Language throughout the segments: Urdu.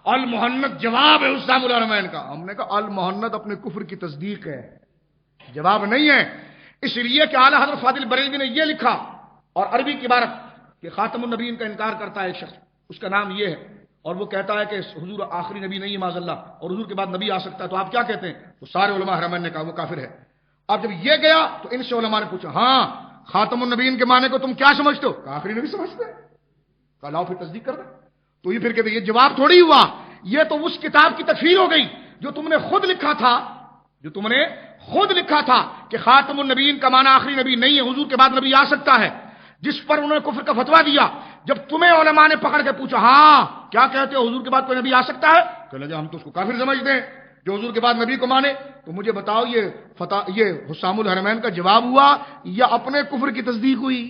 المحنت جواب ہے حسام الحرمین کا. ہم نے کہا المحنت اپنے کفر کی تصدیق ہے، جواب نہیں ہے. اس لیے کہ اعلیٰ حضرت فاضل بریلوی نے یہ لکھا، اور عربی کی عبارت کہ خاتم النبیین کا انکار کرتا ہے ایک شخص، اس کا نام یہ ہے، اور وہ کہتا ہے کہ حضور آخری نبی نہیں ہے معاذ اللہ، اور حضور کے بعد نبی آ سکتا ہے، تو آپ کیا کہتے ہیں؟ تو سارے علماء حرمین نے کہا وہ کافر ہے. اب جب یہ گیا تو ان سے علماء نے پوچھا ہاں خاتم النبیین کے معنی کو تم کیا سمجھتے ہو؟ کہ آخری نبی سمجھتے ہیں. کہا لاؤ پھر تصدیق کر دیں. تو یہ پھر کہتے یہ جواب تھوڑی ہوا، یہ تو اس کتاب کی تکفیر ہو گئی جو تم نے خود لکھا تھا، جو تم نے خود لکھا تھا کہ خاتم النبیین کا معنی آخری نبی نہیں ہے، حضور کے بعد نبی آ سکتا ہے، جس پر انہوں نے کفر کا فتویٰ دیا. جب تمہیں علماء نے پکڑ کے پوچھا ہاں کیا کہتے ہو حضور کے بعد کوئی نبی آ سکتا ہے، کہ لگے ہم تو اس کو کافر سمجھتے ہیں جو حضور کے بعد نبی کو مانے. تو مجھے بتاؤ یہ حسام الحرمین کا جواب ہوا یا اپنے کفر کی تصدیق ہوئی؟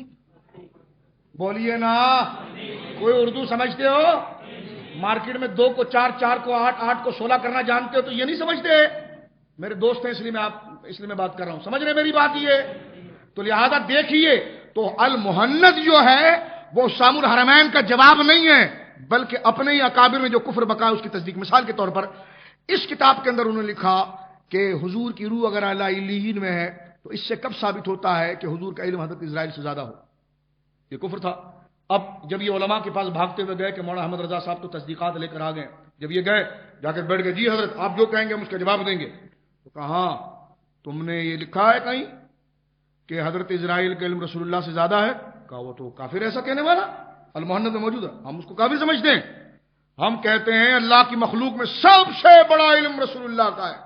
بولیے نا. کوئی اردو سمجھتے ہو؟ مارکیٹ میں 2 کو 4، 4 کو 8، 8 کو 16 کرنا جانتے ہو تو یہ نہیں سمجھتے. میرے دوست ہیں اس لیے میں بات کر رہا ہوں، سمجھ رہے میری بات یہ. تو لہذا دیکھیے، تو المحنت جو ہے وہ حسام الحرمین کا جواب نہیں ہے، بلکہ اپنے ہی اکابر میں جو کفر بقا ہے اس کی تصدیق. مثال کے طور پر اس کتاب کے اندر انہوں نے لکھا کہ حضور کی روح اگر اعلیٰ علیین میں ہے تو اس سے کب ثابت ہوتا ہے کہ حضور کا علم حضرت اسرائیل سے زیادہ ہو. یہ کفر تھا. اب جب یہ علماء کے پاس بھاگتے ہوئے گئے کہ مولانا احمد رضا صاحب تو تصدیقات لے کر آ گئے، جب یہ گئے جا کر بیٹھ گئے، جی حضرت آپ جو کہیں گے ہم اس کا جواب دیں گے. تو کہا ہاں تم نے یہ لکھا ہے کہیں کہ حضرت اسرائیل کا علم رسول اللہ سے زیادہ ہے؟ کہا وہ تو کافر ایسا کہنے والا المحنت میں موجود ہے، ہم اس کو کافر سمجھتے ہیں. ہم کہتے ہیں اللہ کی مخلوق میں سب سے بڑا علم رسول اللہ کا ہے.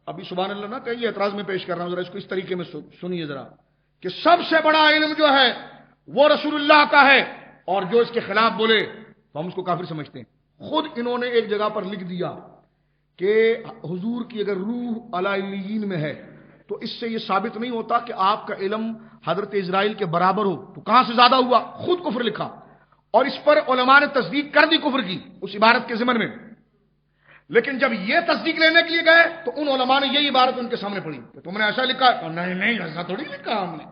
ابھی سبحان اللہ نہ کہیے، اعتراض میں پیش کر رہا ہوں، ذرا اس کو اس طریقے میں سنیے ذرا، کہ سب سے بڑا علم جو ہے وہ رسول اللہ کا ہے، اور جو اس کے خلاف بولے تو ہم اس کو کافر سمجھتے ہیں. خود انہوں نے ایک جگہ پر لکھ دیا کہ حضور کی اگر روح اعلیٰ علیین میں ہے تو اس سے یہ ثابت نہیں ہوتا کہ آپ کا علم حضرت اسرائیل کے برابر ہو. تو کہاں سے زیادہ ہوا؟ خود کفر لکھا، اور اس پر علماء نے تصدیق کر دی کفر کی اس عبارت کے ضمن میں. لیکن جب یہ تصدیق لینے کے لیے گئے تو ان علماء نے یہی عبارت ان کے سامنے پڑھی کہ تم نے ایسا لکھا ہے. نہیں ایسا تھوڑی لکھا ہم نے.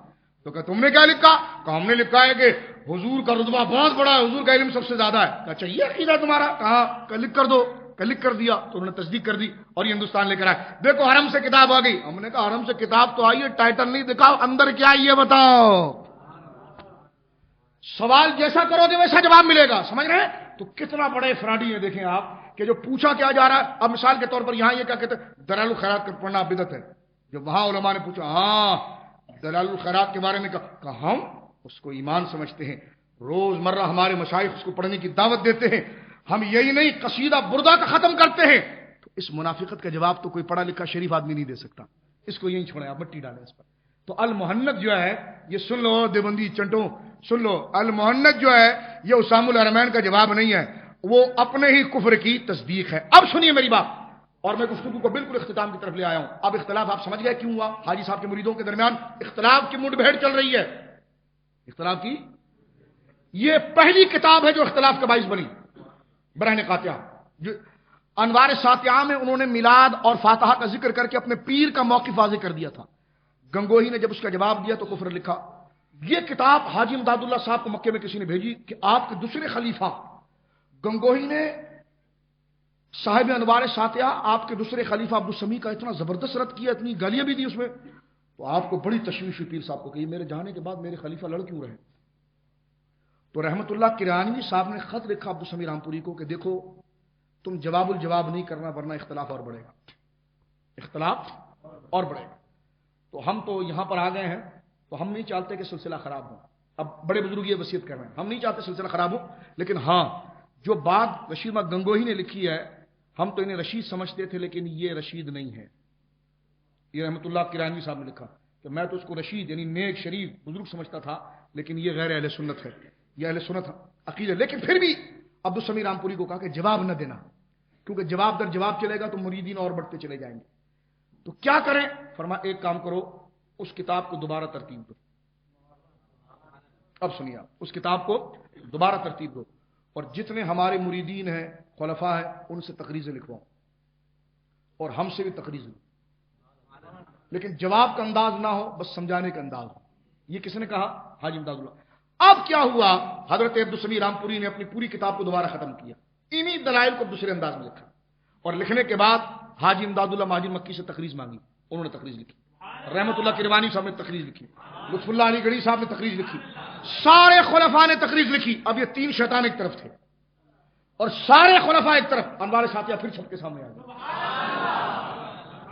تو کہ تم نے کیا لکھا؟ کہ ہم نے لکھا ہے کہ حضور کا رتبہ بہت بڑا ہے، حضور کا علم سب سے زیادہ ہے. اچھا یہ عقیدہ تمہارا؟ کہا کہ لکھ کر دو. کہ لکھ کر دیا تو انہوں نے تصدیق کر دی اور یہ ہندوستان لے کر آئے. دیکھو حرم سے کتاب آ گئی. ہم نے کہا حرم سے کتاب تو آئی ہے، ٹائٹل نہیں دکھاؤ اندر کیا ہے یہ بتاؤ. سوال جیسا کرو گے ویسا جواب ملے گا. سمجھ رہے ہیں؟ تو کتنا بڑے فراڈی ہیں دیکھیں آپ کہ جو پوچھا کیا جا رہا ہے. اب مثال کے طور پر یہاں یہ کیا کہتے ہیں دلائل الخیرات کا پڑھنا بدعت ہے. جب وہاں علماء نے پوچھا ہاں دلائل الخیرات کے بارے میں کہا ہم اس کو ایمان سمجھتے ہیں، روز مرہ ہمارے مشائخ اس کو پڑھنے کی دعوت دیتے ہیں، ہم یہی نہیں قصیدہ بردہ کا ختم کرتے ہیں. تو اس منافقت کا جواب تو کوئی پڑھا لکھا شریف آدمی نہیں دے سکتا. اس کو یہیں چھوڑیں، آپ مٹی ڈالیں اس پر. تو المحنت جو ہے یہ سن لو دیوبندی چنٹوں، سن لو، المحنت جو ہے یہ حسام الحرمین کا جواب نہیں ہے، وہ اپنے ہی کفر کی تصدیق ہے. اب سنیے میری بات، اور میں گفتگو کو بالکل اختتام کی طرف لے آیا ہوں. اب اختلاف آپ سمجھ گئے کیوں ہوا؟ حاجی صاحب کے مریدوں کے درمیان اختلاف کی منڈ بھیڑ چل رہی ہے. اختلاف کی یہ پہلی کتاب ہے جو اختلاف کا باعث بنی. برہن قاطعہ جو انوار ساتیہ میں انہوں نے میلاد اور فاتحہ کا ذکر کر کے اپنے پیر کا موقف واضح کر دیا تھا. گنگوہی نے جب اس کا جواب دیا تو کفر لکھا. یہ کتاب حاجی امداد اللہ صاحب کو مکے میں کسی نے بھیجی کہ آپ کے دوسرے خلیفہ گنگوہی نے صاحب انوار ساتیہ آپ کے دوسرے خلیفہ عبدالسمیع کا اتنا زبردست رد کیا، اتنی گالیاں بھی دی اس میں. تو آپ کو بڑی تشویش ہوئی پیر صاحب کو کہ یہ میرے جانے کے بعد میرے خلیفہ لڑ کیوں رہے. تو رحمت اللہ کرانوی صاحب نے خط لکھا عبدالسمیع رامپوری کو کہ دیکھو تم جواب الجواب نہیں کرنا ورنہ اختلاف اور بڑھے گا، اختلاف اور بڑھے گا. تو ہم تو یہاں پر آ گئے ہیں تو ہم نہیں چاہتے کہ سلسلہ خراب ہو. اب بڑے بزرگ یہ وصیت کر رہے ہیں، ہم نہیں چاہتے سلسلہ خراب ہو، لیکن ہاں جو بات رشید ماں گنگوہی نے لکھی ہے ہم تو انہیں رشید سمجھتے تھے لیکن یہ رشید نہیں ہے. یہ رحمت اللہ کرانوی صاحب نے لکھا کہ میں تو اس کو رشید یعنی نیک شریف بزرگ سمجھتا تھا لیکن یہ غیر اہل سنت ہے، یہ اہل سنت عقیدہ. لیکن پھر بھی عبدالسمیع رامپوری کو کہا کہ جواب نہ دینا، کیونکہ جواب در جواب چلے گا تو مریدین اور بڑھتے چلے جائیں گے. تو کیا کریں؟ فرمایا ایک کام کرو، اس کتاب کو دوبارہ ترتیب دو. اب سنیے، اس کتاب کو دوبارہ ترتیب دو اور جتنے ہمارے مریدین ہیں خلفاء ہیں ان سے تقریضیں لکھواؤ اور ہم سے بھی تقریض لو، لیکن جواب کا انداز نہ ہو، بس سمجھانے کا انداز ہو. یہ کس نے کہا؟ حاجی امداد اللہ. اب کیا ہوا؟ حضرت عبدالسمیع رامپوری نے اپنی پوری کتاب کو دوبارہ ختم کیا انہی دلائل کو دوسرے انداز میں لکھا، اور لکھنے کے بعد حاجی امداد اللہ مہاجر مکی سے تقریر مانگی، انہوں نے تقریر لکھی، رحمت اللہ کروانی صاحب نے تقریر لکھی، لطف اللہ علی گڑھی صاحب نے تقریر لکھی، سارے خلفاء نے تقریر لکھی۔ اب یہ تین شیطان ایک طرف تھے اور سارے خلفاء ایک طرف، انوار ساتھیہ پھر چھپ کے سامنے آ گئی،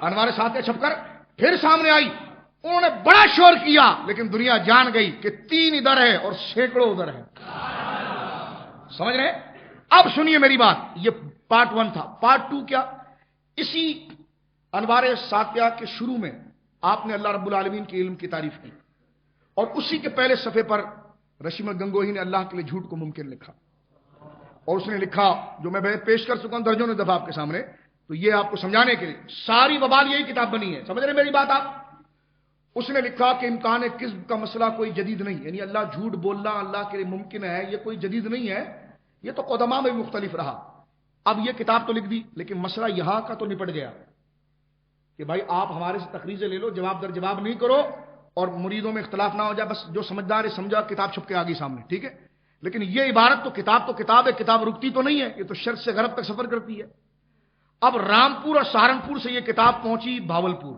انوار ساتھیہ چھپ کر پھر سامنے آئی، انہوں نے بڑا شور کیا، لیکن دنیا جان گئی کہ تین ادھر ہے اور سینکڑوں ادھر ہے، سمجھ رہے ہیں؟ اب سنیے میری بات، یہ پارٹ 1 تھا۔ پارٹ 2 کیا؟ اسی انوار ساتھیہ کے شروع میں آپ نے اللہ رب العالمین کے علم کی تعریف کی، اور اسی کے پہلے صفحے پر رشید احمد گنگوہی نے اللہ کے لیے جھوٹ کو ممکن لکھا، اور اس نے لکھا جو میں پیش کر چکا ہوں درجنوں دفعہ آپ کے سامنے، تو یہ آپ کو سمجھانے کے لیے ساری وبال یہی کتاب بنی ہے، سمجھ رہے میری بات آپ؟ اس نے لکھا کہ امکان کذب کا مسئلہ کوئی جدید نہیں، یعنی اللہ جھوٹ بولنا اللہ کے لیے ممکن ہے، یہ کوئی جدید نہیں ہے، یہ تو قدماء میں بھی مختلف رہا۔ اب یہ کتاب تو لکھ دی، لیکن مسئلہ یہاں کا تو نپٹ گیا کہ بھائی آپ ہمارے سے تقریریں لے لو، جواب در جواب نہیں کرو، اور مریدوں میں اختلاف نہ ہو جائے، بس جو سمجھدار ہے سمجھا، کتاب چھپ کے آ گئی سامنے، ٹھیک ہے؟ لیکن یہ عبارت تو کتاب ہے، کتاب رکتی تو نہیں ہے، یہ تو شرق سے غرب تک سفر کرتی ہے۔ اب رامپور اور سہارنپور سے یہ کتاب پہنچی بھاولپور،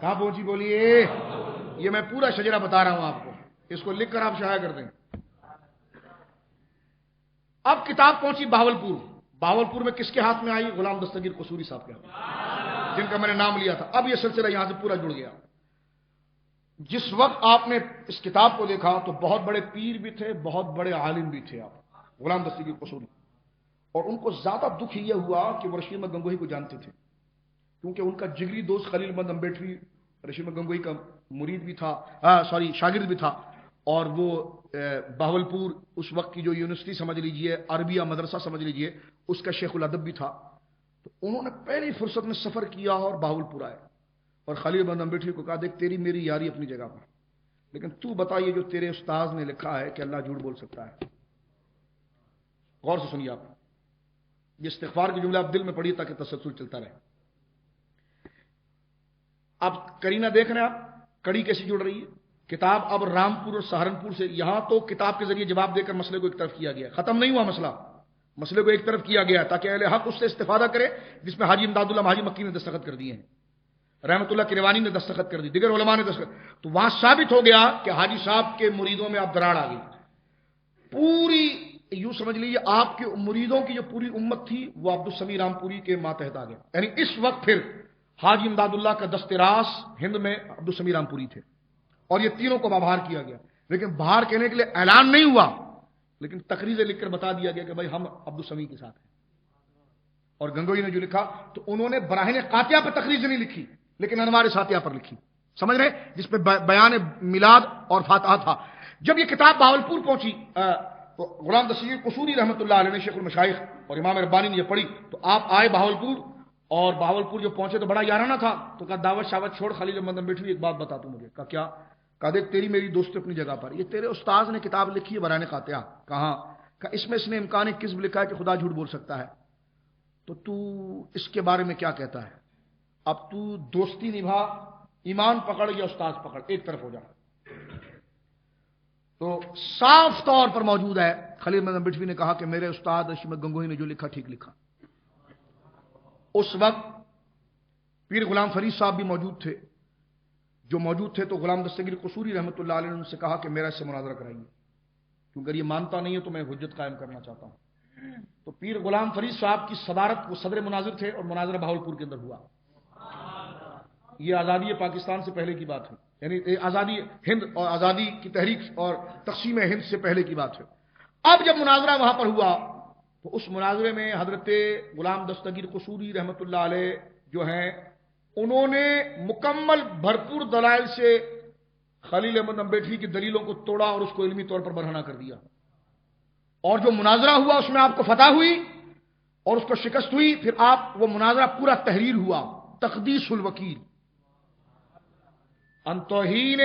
کہاں پہنچی بولیے؟ یہ میں پورا شجرہ بتا رہا ہوں آپ کو، اس کو لکھ کر آپ شائع کر دیں۔ اب کتاب پہنچی بھاولپور، بھاولپور میں کس کے ہاتھ میں آئی؟ غلام دستگیر قصوری صاحب کے ہاتھ میں، جن کا میں نے نام لیا تھا۔ اب یہ سلسلہ یہاں سے پورا جڑ گیا۔ جس وقت آپ نے اس کتاب کو دیکھا تو بہت بڑے پیر بھی تھے، بہت بڑے عالم بھی تھے آپ، غلام دستگیر قصوری، اور ان کو زیادہ دکھ یہ ہوا کہ وہ رشید احمد گنگوہی کو جانتے تھے، کیونکہ ان کا جگری دوست خلیل احمد امبیٹوی رشید احمد گنگوہی کا مرید بھی تھا، شاگرد بھی تھا، اور وہ بہاولپور اس وقت کی جو یونیورسٹی سمجھ لیجئے، عربیہ مدرسہ سمجھ لیجئے، اس کا شیخ الادب بھی تھا۔ تو انہوں نے پہلی فرصت میں سفر کیا اور بہاولپور آئے، اور خلیل احمد امبیٹوی کو کہا دیکھ تیری میری یاری اپنی جگہ پر، لیکن تو بتا یہ جو تیرے استاذ نے لکھا ہے کہ اللہ جھوٹ بول سکتا ہے، غور سے سنیے آپ، یہ استغفار کے جملے آپ دل میں پڑھیے تاکہ تسلسل چلتا رہے۔ اب کرینہ دیکھ رہے ہیں آپ، کڑی کیسی جڑ رہی ہے کتاب۔ اب رامپور اور سہارنپور سے یہاں تو کتاب کے ذریعے جواب دے کر مسئلے کو ایک طرف کیا گیا، ختم نہیں ہوا مسئلہ، مسئلے کو ایک طرف کیا گیا تاکہ اہل حق اس سے استفادہ کرے، جس میں حاجی امداد اللہ مہاجر مکی نے دستخط کر دیے ہیں، رحمت اللہ کروانی نے دستخط کر دی، دیگر علماء نے دستخط، تو وہاں ثابت ہو گیا کہ حاجی صاحب کے مریدوں میں اب دراڑ آ گئی، پوری یوں سمجھ لیجیے آپ کے مریدوں کی جو پوری امت تھی وہ عبدالسمیع رامپوری کے ماتحت آ گیا، یعنی اس وقت پھر حاجی امداد اللہ کا دست راس ہند میں عبدالسمیع رامپوری تھے، اور یہ تینوں کو باہر کیا گیا، لیکن باہر کہنے کے لیے اعلان نہیں ہوا، لیکن تقریریں لکھ کر بتا دیا گیا کہ بھائی ہم عبدالسمیع کے ساتھ ہیں۔ اور گنگوئی نے جو لکھا تو انہوں نے براہین قاطعہ پر تقریر نہیں لکھی، لیکن انوار ساتھیہ پر لکھی، سمجھ رہے، جس پہ بیان میلاد اور فاتحہ تھا۔ جب یہ کتاب بہاولپور پہنچی تو غلام دستگیر قصوری رحمۃ اللہ علیہ نے، شیخ المشائخ اور امام ربانی نے یہ پڑھی، تو آپ آئے بہاولپور، اور بہاولپور جو پہنچے تو بڑا یارانہ تھا، تو کہا دعوت شاوت چھوڑ، خلیل احمد امبیٹوی ایک بات بتا تو مجھے، کہا کیا؟ کہا دیکھ تیری میری دوستی اپنی جگہ پر، یہ تیرے استاذ نے کتاب لکھی ہے براہین قاطعہ، کہاں؟ کہ اس میں اس نے امکان کذب لکھا ہے کہ خدا جھوٹ بول سکتا ہے، تو اس کے بارے میں کیا کہتا ہے؟ اب تو دوستی نبھا، ایمان پکڑ یا استاذ پکڑ، ایک طرف ہو جا۔ تو صاف طور پر موجود ہے، خلیل احمد امبیٹوی نے کہا کہ میرے استاد رشید احمد گنگوہی نے جو لکھا ٹھیک لکھا۔ اس وقت پیر غلام فرید صاحب بھی موجود تھے، جو موجود تھے تو غلام دستگیر قصوری رحمۃ اللہ علیہ نے ان سے کہا کہ میرا اس سے مناظرہ کرائیے، کیونکہ یہ مانتا نہیں ہے تو میں حجت قائم کرنا چاہتا ہوں۔ تو پیر غلام فرید صاحب کی صدارت، وہ صدر مناظر تھے، اور مناظرہ بہاولپور کے اندر ہوا۔ یہ آزادی پاکستان سے پہلے کی بات ہے، یعنی آزادی ہند اور آزادی کی تحریک اور تقسیم ہند سے پہلے کی بات ہے۔ اب جب مناظرہ وہاں پر ہوا تو اس مناظرے میں حضرت غلام دستگیر قصوری رحمۃ اللہ علیہ جو ہیں، انہوں نے مکمل بھرپور دلائل سے خلیل احمد امبیٹوی کی دلیلوں کو توڑا اور اس کو علمی طور پر برہنہ کر دیا، اور جو مناظرہ ہوا اس میں آپ کو فتح ہوئی اور اس کو شکست ہوئی۔ پھر آپ وہ مناظرہ پورا تحریر ہوا، تقدیس الوکیل، ان توہین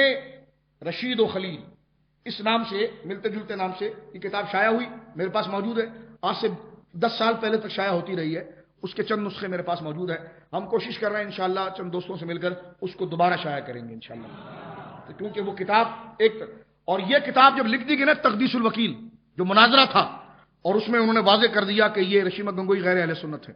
رشید و خلیل، اس نام سے، ملتے جلتے نام سے یہ کتاب شائع ہوئی، میرے پاس موجود ہے، آج سے 10 سال پہلے تک شائع ہوتی رہی ہے، اس کے چند نسخے میرے پاس موجود ہیں۔ ہم کوشش کر رہے ہیں انشاءاللہ چند دوستوں سے مل کر اس کو دوبارہ شائع کریں گے انشاءاللہ، کیونکہ وہ کتاب ایک، اور یہ کتاب جب لکھ دی گئی نا تقدیس الوکیل جو مناظرہ تھا، اور اس میں انہوں نے واضح کر دیا کہ یہ رشیدہ گنگوئی غیر اہل سنت ہے